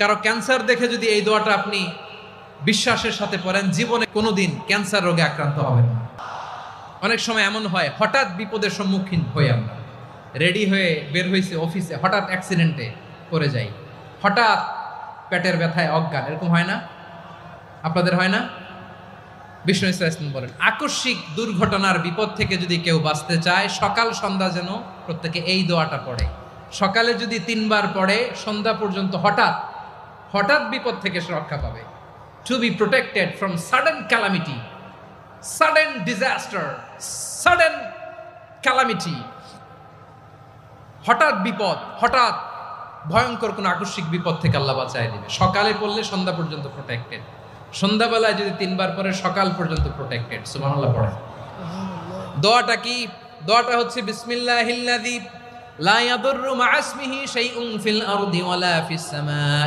কারো ক্যান্সার দেখে যদি এই দোয়াটা আপনি বিশ্বাসের সাথে পড়েন, জীবনে কোনোদিন ক্যান্সার রোগে আক্রান্ত হবেন না। অনেক সময় এমন হয়, হঠাৎ বিপদের সম্মুখীন হই আমরা, রেডি হয়ে বের হয়েছে অফিসে, হঠাৎ অ্যাক্সিডেন্টে পড়ে যাই, হঠাৎ পেটের ব্যথায় অজ্ঞান, এরকম হয় না? আপনাদের হয় না? বিষ্ণু ইসলাম বলেন, আকস্মিক দুর্ঘটনার বিপদ থেকে যদি কেউ বাঁচতে চায়, সকাল সন্ধ্যা যেন প্রত্যেকে এই দোয়াটা পড়ে। সকালে যদি 3 বার পড়ে, সন্ধ্যা পর্যন্ত হঠাৎ হঠাৎ বিপদ থেকে সে রক্ষা পাবে। To be protected from sudden calamity, sudden disaster, sudden calamity, হঠাৎ বিপদ, হঠাৎ ভয়ঙ্কর কোন আকস্মিক বিপদ থেকে আল্লাহ বাঁচায় দিবে। সকালে পড়লে সন্ধ্যা পর্যন্ত প্রোটেক্টেড, সন্ধ্যাবেলায় যদি 3 বার পরে সকাল পর্যন্ত প্রোটেক্টেড। সুবহানাল্লাহ পড়ে। দোয়াটা কি? দোয়াটা হচ্ছে বিসমিল্লাহিল্লাযী লা ইয়াদুররু মা ইসমিহি শাইউন ফিল আরদি ওয়ালা ফিস সামা।